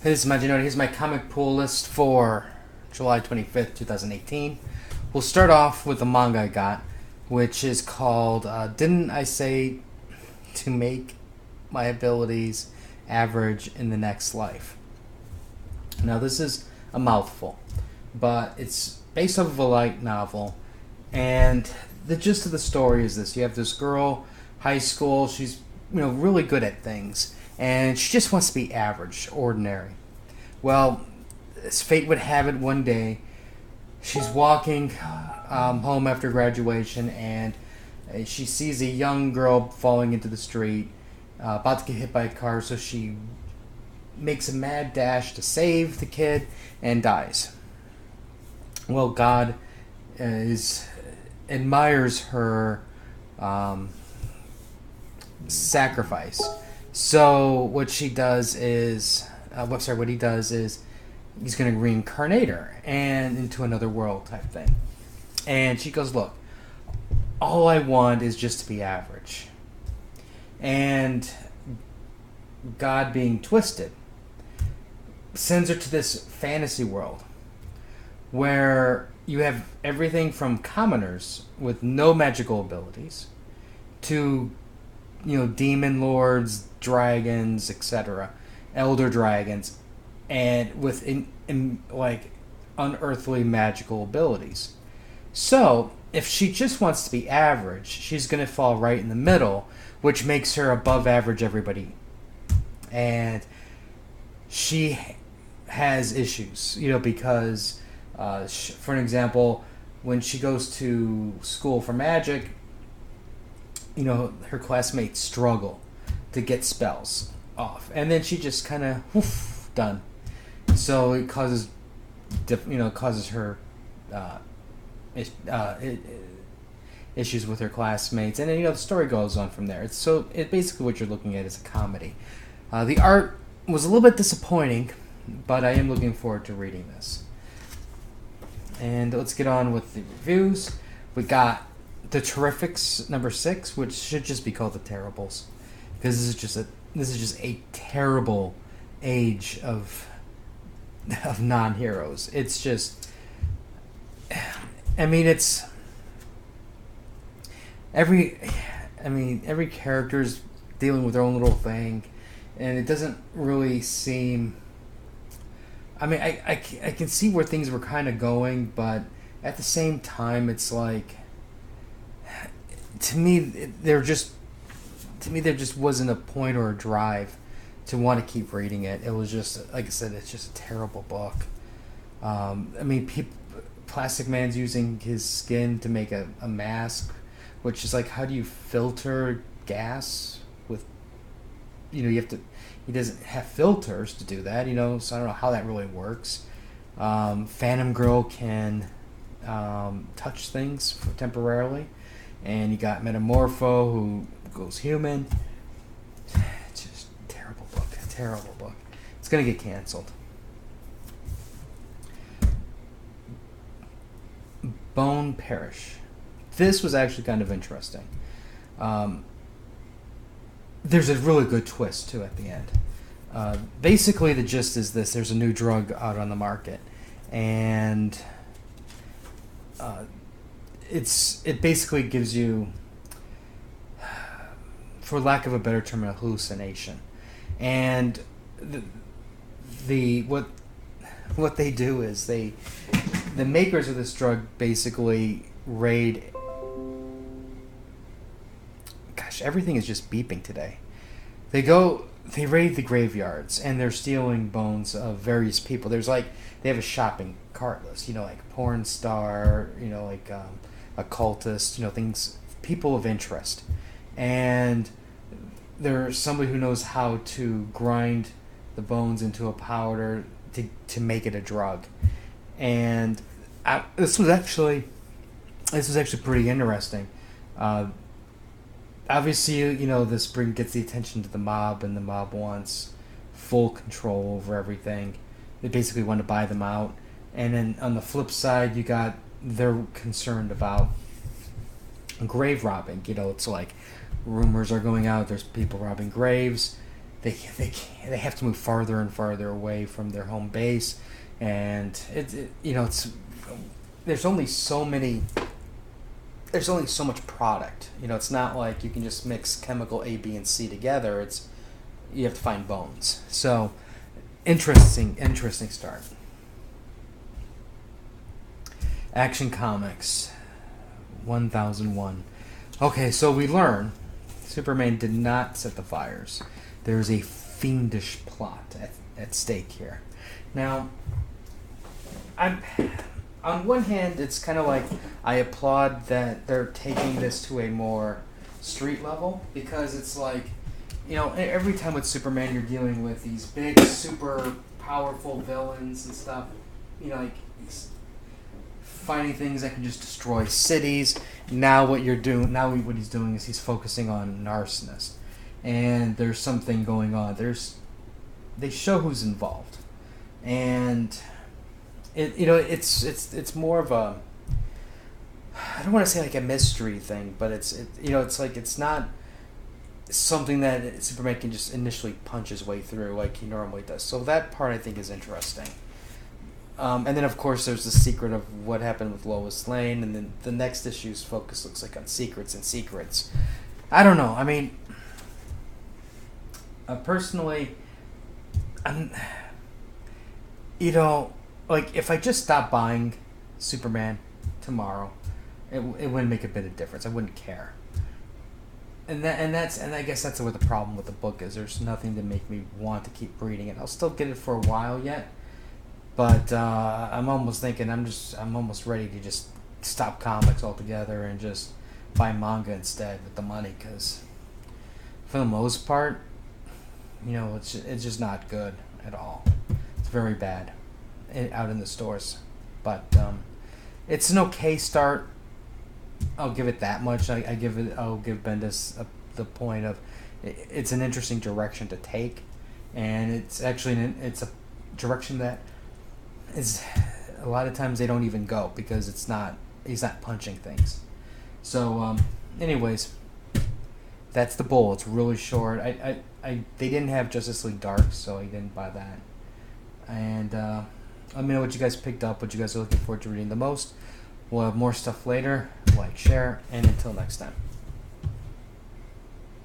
Hey, this is Majin. Here's my comic pool list for July 25th, 2018. We'll start off with the manga I got, which is called Didn't I Say to Make My Abilities Average in the Next Life? Now, this is a mouthful, but it's based off of a light novel, and the gist of the story is this. You have this girl, high school, she's really good at things, and she just wants to be average, ordinary. Well, as fate would have it, one day she's walking home after graduation, and she sees a young girl falling into the street, about to get hit by a car, so she makes a mad dash to save the kid and dies. Well, God admires her sacrifice. So what he does is he's going to reincarnate her and into another world type thing. And she goes, "Look, all I want is just to be average." And God, being twisted, sends her to this fantasy world where you have everything from commoners with no magical abilities to demon lords, dragons, etc., elder dragons, and with like unearthly magical abilities. So if she just wants to be average, she's going to fall right in the middle, which makes her above average everybody. And she has issues, because for an example, when she goes to school for magic, her classmates struggle to get spells off, and then she just kind of done. So it causes her issues with her classmates, and then the story goes on from there. It basically what you're looking at is a comedy. The art was a little bit disappointing, but I am looking forward to reading this. And let's get on with the reviews. We got The Terrifics number 6, which should just be called The Terribles, because this is just a terrible age of non-heroes. It's just, it's every character's dealing with their own little thing, and it doesn't really seem. I can see where things were kind of going, but at the same time, it's like, to me, there just wasn't a point or a drive to want to keep reading it. It was just, like I said, it's just a terrible book. Plastic Man's using his skin to make a mask, which is like, how do you filter gas with, you have to. He doesn't have filters to do that, so I don't know how that really works. Phantom Girl can touch things temporarily. And you got Metamorpho, who goes human. It's just a terrible book. It's going to get canceled. Bone Parish. This was actually kind of interesting. There's a really good twist, too, at the end. Basically, the gist is this. There's a new drug out on the market. And it basically gives you, for lack of a better term, a hallucination. And what they do is the makers of this drug basically raid. Gosh, everything is just beeping today. They raid the graveyards, and they're stealing bones of various people. They have a shopping cart list, like porn star, occultist, things, people of interest. And there's somebody who knows how to grind the bones into a powder to make it a drug. And this was actually pretty interesting. Obviously, this gets the attention to the mob, and the mob wants full control over everything. They basically want to buy them out. And then on the flip side, they're concerned about grave robbing. It's like rumors are going out, there's people robbing graves, they have to move farther and farther away from their home base, and it's there's only so many. There's only so much product. It's not like you can just mix chemical A, B, and C together. You have to find bones. So, interesting start. Action Comics 1001. Okay, so we learn Superman did not set the fires. There's a fiendish plot at stake here. Now, on one hand, it's kind of like I applaud that they're taking this to a more street level, because it's like, every time with Superman you're dealing with these big, super powerful villains and stuff, like he's fighting things that can just destroy cities. Now what he's doing is he's focusing on an arsonist, and there's something going on. They show who's involved, and it's more of a, I don't want to say like a mystery thing, but it's like it's not something that Superman can just initially punch his way through like he normally does. So that part I think is interesting. And then of course there's the secret of what happened with Lois Lane, and then the next issue's focus looks like on secrets and secrets. I don't know. I mean, personally, like if I just stopped buying Superman tomorrow, it wouldn't make a bit of difference. I wouldn't care. And I guess that's what the problem with the book is. There's nothing to make me want to keep reading it. I'll still get it for a while yet, but I'm almost thinking I'm almost ready to just stop comics altogether and just buy manga instead with the money, because for the most part, it's just not good at all. It's very bad out in the stores, but it's an okay start. I'll give it that much. I'll give Bendis the point of it's an interesting direction to take, and it's actually it's a direction that is a lot of times they don't even go, because he's not punching things. So anyways, that's the Bull. It's really short. They didn't have Justice League Dark, so I didn't buy that. And let me know what you guys picked up, what you guys are looking forward to reading the most. We'll have more stuff later. Like, share, and until next time.